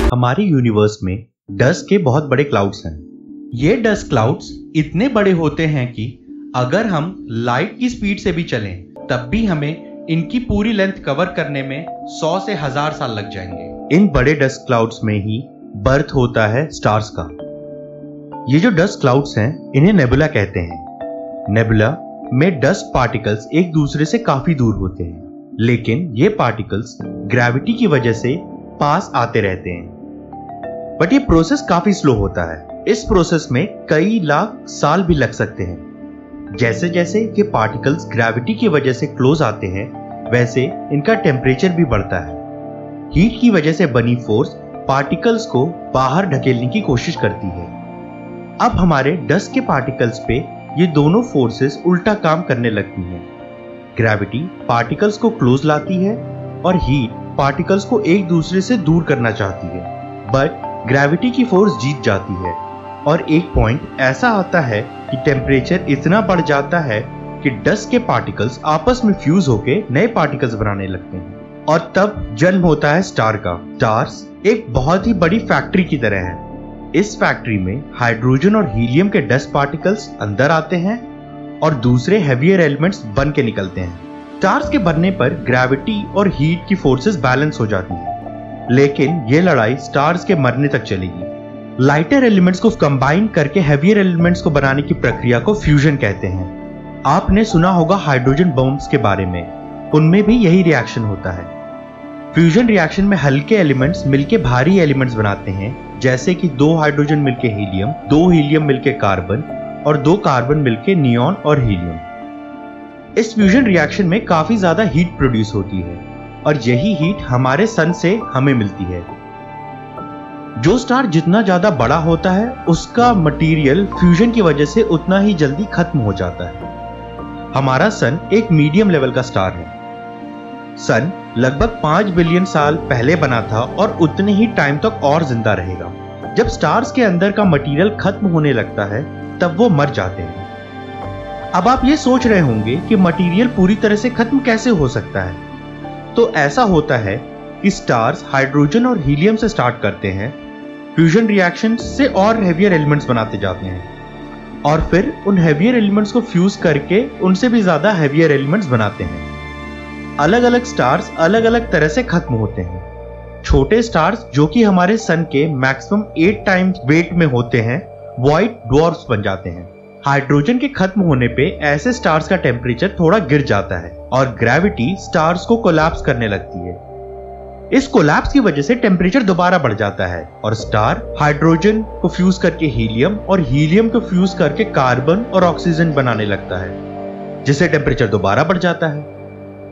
हमारे यूनिवर्स में डस्ट के बहुत बड़े क्लाउड्स हैं। ये डस्ट क्लाउड्स इतने बड़े होते हैं कि अगर हम लाइट की स्पीड से भी चलें तब भी हमें इनकी पूरी लेंथ कवर करने में 100 से 1000 साल लग जाएंगे। इन बड़े डस्ट क्लाउड्स में ही बर्थ होता है स्टार्स का। ये जो डस्ट क्लाउड्स हैं इन्हें नेबुला कहते हैं। नेबुला में डस्ट पार्टिकल्स एक दूसरे से काफी दूर होते हैं, लेकिन ये पार्टिकल्स ग्रेविटी की वजह से पास आते रहते हैं। बट ये प्रोसेस काफी स्लो होता है। इस प्रोसेस में कई लाख साल भी लग सकते हैं। जैसे जैसे ये पार्टिकल्स ग्रेविटी की वजह से क्लोज आते हैं वैसे इनका टेम्परेचर भी बढ़ता है। हीट की वजह से बनी फोर्स पार्टिकल्स को बाहर ढकेलने की कोशिश करती है। अब हमारे डस्ट के पार्टिकल्स पे ये दोनों फोर्सेस उल्टा काम करने लगती हैं। ग्रेविटी पार्टिकल्स को क्लोज लाती है और हीट पार्टिकल्स को एक दूसरे से दूर करना चाहती है, बट ग्रेविटी की फोर्स जीत जाती है और एक पॉइंट ऐसा आता है कि टेम्परेचर इतना बढ़ जाता है कि डस्ट के पार्टिकल्स आपस में फ्यूज होके नए पार्टिकल्स बनाने लगते हैं और तब जन्म होता है स्टार का। स्टार्स एक बहुत ही बड़ी फैक्ट्री की तरह है। इस फैक्ट्री में हाइड्रोजन और हीलियम के डस्ट पार्टिकल्स अंदर आते हैं और दूसरे हेवियर एलिमेंट्स बन के निकलते हैं। स्टार्स के बनने पर ग्रेविटी और हीट की फोर्सेस बैलेंस हो जाती है, लेकिन ये लड़ाई स्टार्स के मरने तक चलेगी। लाइटर एलिमेंट्स को कंबाइन करके हेवियर एलिमेंट्स को बनाने की प्रक्रिया को फ्यूजन कहते हैं। आपने सुना होगा हाइड्रोजन बॉम्ब्स के बारे में, उनमें भी यही रिएक्शन होता है। फ्यूजन रिएक्शन में हल्के एलिमेंट्स मिलके भारी एलिमेंट्स बनाते हैं, जैसे कि 2 हाइड्रोजन मिलके हीलियम, 2 हीलियम मिलके कार्बन और 2 कार्बन मिलके नियॉन और हीलियम। इस फ्यूजन रिएक्शन में काफी ज्यादा हीट प्रोड्यूस होती है और यही हीट हमारे सन से हमें मिलती है। जो स्टार जितना ज्यादा बड़ा होता है उसका मटेरियल फ्यूजन की वजह से उतना ही जल्दी खत्म हो जाता है। हमारा सन एक मीडियम लेवल का स्टार है। सन लगभग 5 बिलियन साल पहले बना था और उतने ही टाइम तक और जिंदा रहेगा। जब स्टार्स के अंदर का मटेरियल खत्म होने लगता है तब वो मर जाते हैं। अब आप ये सोच रहे होंगे कि मटेरियल पूरी तरह से खत्म कैसे हो सकता है। तो ऐसा होता है कि स्टार्स हाइड्रोजन और हीलियम से स्टार्ट करते हैं, फ्यूजन रिएक्शन से और हेवियर एलिमेंट्स बनाते जाते हैं और फिर उन हेवियर एलिमेंट्स को फ्यूज करके उनसे भी ज्यादा हेवियर एलिमेंट्स बनाते हैं। अलग अलग स्टार्स अलग अलग तरह से खत्म होते हैं। छोटे स्टार्स जो कि हमारे सन के मैक्सिमम 8 टाइम्स वेट में होते हैं, व्हाइट ड्वार्फ्स बन जाते हैं। हाइड्रोजन के खत्म होने पे ऐसे स्टार्स का टेम्परेचर थोड़ा गिर जाता है और ग्रेविटी स्टार्स को कोलैप्स करने लगती है। इस कोलैप्स की वजह से टेम्परेचर दोबारा बढ़ जाता है और स्टार हाइड्रोजन को फ्यूज करके हीलियम और हीलियम को फ्यूज करके कार्बन और ऑक्सीजन बनाने लगता है, जिससे टेम्परेचर दोबारा बढ़ जाता है।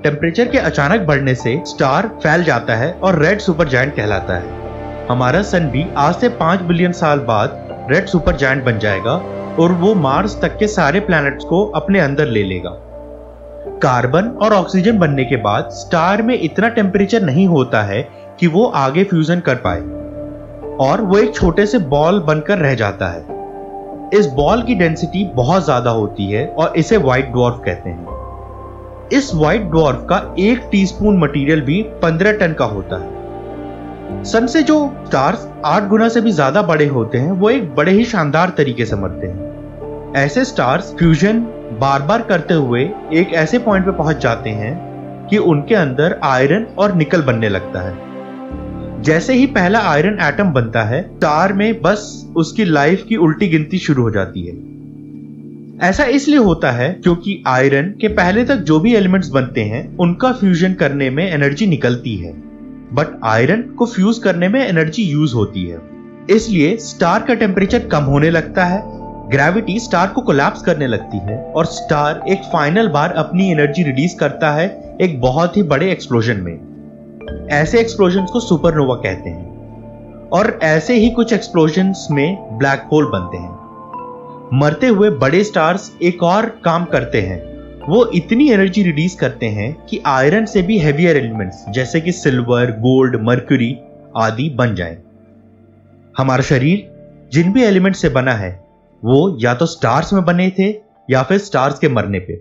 टेम्परेचर के अचानक बढ़ने से स्टार फैल जाता है और रेड सुपर जायंट कहलाता है। हमारा सन भी आज से 5 बिलियन साल बाद रेड सुपर जायंट बन जाएगा और वो मार्स तक के सारे प्लैनेट्स को अपने अंदर ले लेगा। कार्बन और ऑक्सीजन बनने के बाद स्टार में इतना टेम्परेचर नहीं होता है कि वो आगे फ्यूजन कर पाए और वो एक छोटे से बॉल बनकर रह जाता है। इस बॉल की डेंसिटी बहुत ज्यादा होती है और इसे व्हाइट ड्वार्फ कहते हैं। इस व्हाइट ड्वार्फ का 1 टीस्पून मटेरियल भी 15 टन का होता है। सन से जो स्टार्स 8 गुना से भी ज्यादा बड़े होते हैं वो एक बड़े ही शानदार तरीके से मरते हैं। ऐसे स्टार्स फ्यूजन बार बार करते हुए एक ऐसे पॉइंट पे पहुंच जाते हैं कि उनके अंदर आयरन और निकल बनने लगता है। जैसे ही पहला आयरन एटम बनता है स्टार में बस उसकी लाइफ की उल्टी गिनती शुरू हो जाती है। ऐसा इसलिए होता है क्योंकि आयरन के पहले तक जो भी एलिमेंट्स बनते हैं उनका फ्यूजन करने में एनर्जी निकलती है, बट आयरन को फ्यूज करने में एनर्जी यूज होती है। इसलिए स्टार का टेम्परेचर कम होने लगता है, ग्रेविटी स्टार को कोलैप्स करने लगती है और स्टार एक फाइनल बार अपनी एनर्जी रिलीज करता है एक बहुत ही बड़े एक्सप्लोजन में। ऐसे एक्सप्लोजन्स को सुपरनोवा कहते हैं और ऐसे ही कुछ एक्सप्लोजन्स में ब्लैक होल बनते हैं। मरते हुए बड़े स्टार्स एक और काम करते हैं, वो इतनी एनर्जी रिलीज करते हैं कि आयरन से भी हेवियर एलिमेंट्स जैसे कि सिल्वर, गोल्ड, मर्क्यूरी आदि बन जाएं। हमारा शरीर जिन भी एलिमेंट से बना है वो या तो स्टार्स में बने थे या फिर स्टार्स के मरने पे।